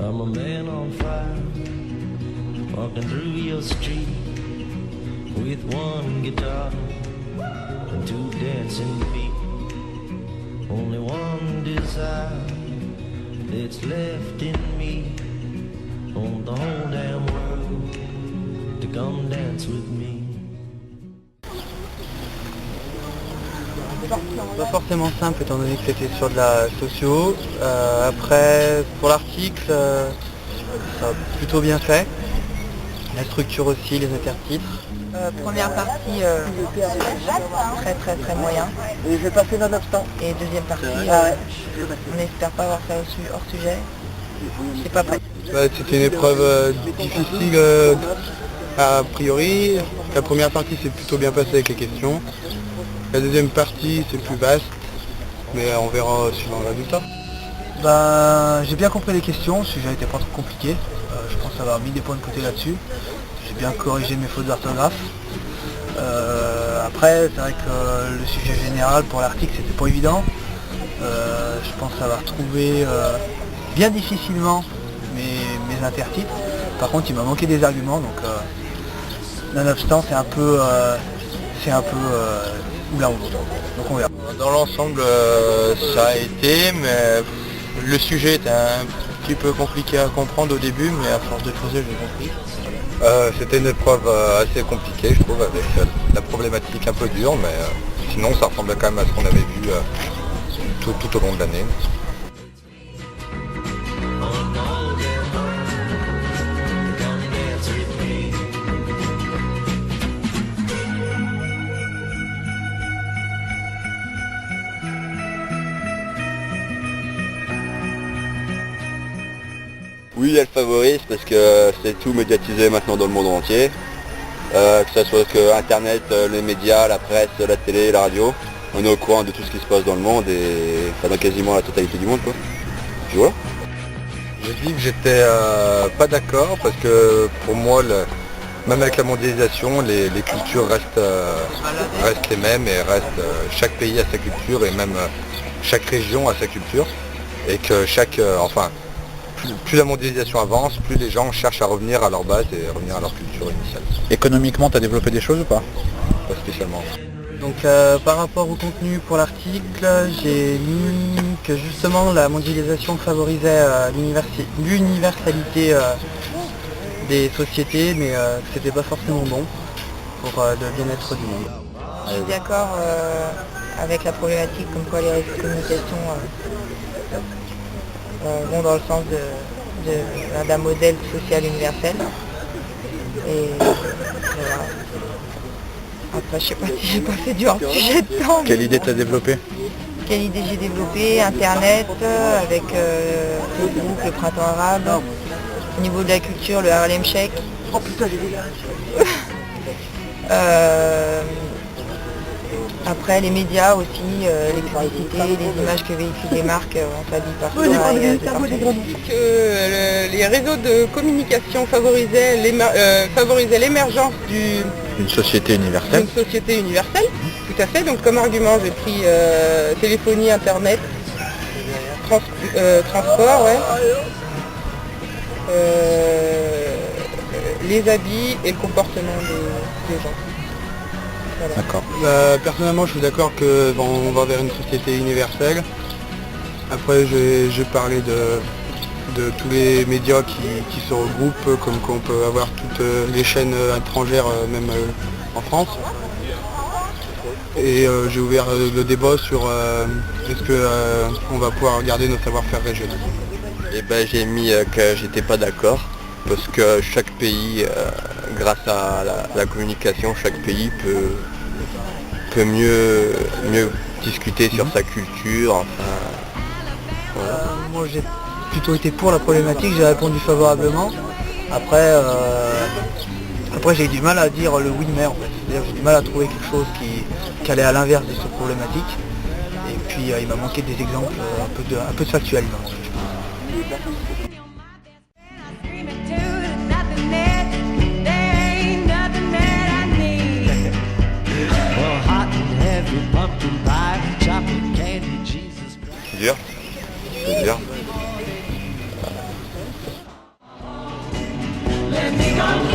I'm a man on fire, walking through your street with one guitar and two dancing feet. Only one desire that's left in me. Want the whole damn world to come dance with me. Pas forcément simple étant donné que c'était sur de la socio. Après, pour l'article, ça a plutôt bien fait. La structure aussi, les intertitres. Première partie, très moyen. Et j'ai passé nonobstant. Et deuxième partie, on n'espère pas avoir ça hors sujet. C'est pas prêt. C'était une épreuve difficile a priori. La première partie s'est plutôt bien passée avec les questions. La deuxième partie c'est plus vaste, mais on verra suivant le résultat. J'ai bien compris les questions, le sujet n'était pas trop compliqué. Je pense avoir mis des points de côté là-dessus. J'ai bien corrigé mes fautes d'orthographe. Après, c'est vrai que le sujet général pour l'article c'était pas évident. Je pense avoir trouvé bien difficilement mes intertitres. Par contre il m'a manqué des arguments, donc nonobstant c'est un peu ou l'un ou l'autre. Donc on verra. Dans l'ensemble ça a été, mais le sujet était un petit peu compliqué à comprendre au début, mais à force de creuser j'ai compris. C'était une épreuve assez compliquée je trouve, avec la problématique un peu dure, mais sinon ça ressemblait quand même à ce qu'on avait vu tout au long de l'année. Oui, elle favorise parce que c'est tout médiatisé maintenant dans le monde entier. Que ce soit que Internet, les médias, la presse, la télé, la radio. On est au courant de tout ce qui se passe dans le monde et dans quasiment la totalité du monde, quoi. Puis voilà. J'ai dit que j'étais pas d'accord parce que pour moi, même avec la mondialisation, les cultures restent les mêmes et chaque pays a sa culture et même chaque région a sa culture. Et que plus la mondialisation avance, plus les gens cherchent à revenir à leur base et revenir à leur culture initiale. Économiquement, tu as développé des choses ou pas? Pas spécialement. Donc par rapport au contenu pour l'article, j'ai mis que justement la mondialisation favorisait l'universalité des sociétés, mais que c'était pas forcément bon pour le bien-être du monde. Je suis d'accord avec la problématique comme quoi les réseaux de communication vont dans le sens d'un modèle social universel. Et voilà. Après, je sais pas si j'ai pas fait du hors-sujet de temps. Quelle idée t'as développée? Quelle idée j'ai développée? Internet, avec Facebook, le printemps arabe. Au niveau de la culture, le Harlem Shake. Oh putain, j'ai dit Après, les médias aussi, les publicités, les images que véhiculent les marques, on s'habille partout. Que les réseaux de communication favorisaient l'émergence Une société universelle. d'une société universelle, tout à fait. Donc comme argument, j'ai pris téléphonie, internet, transport, ouais. Les habits et le comportement des gens. Voilà. D'accord. Personnellement, je suis d'accord qu'on va vers une société universelle. Après, j'ai parlé de tous les médias qui se regroupent, comme qu'on peut avoir toutes les chaînes étrangères, même en France. Et j'ai ouvert le débat sur est-ce qu'on va pouvoir garder nos savoir-faire régionaux. Et j'ai mis que j'étais pas d'accord parce que chaque pays, grâce à la communication, chaque pays peut mieux discuter sur sa culture. Enfin, voilà. Moi j'ai plutôt été pour la problématique, j'ai répondu favorablement. Après j'ai du mal à dire le oui mais en fait. C'est-à-dire j'ai du mal à trouver quelque chose qui allait à l'inverse de cette problématique. Et puis il m'a manqué des exemples, un peu de factuel. C'est dur. Anything on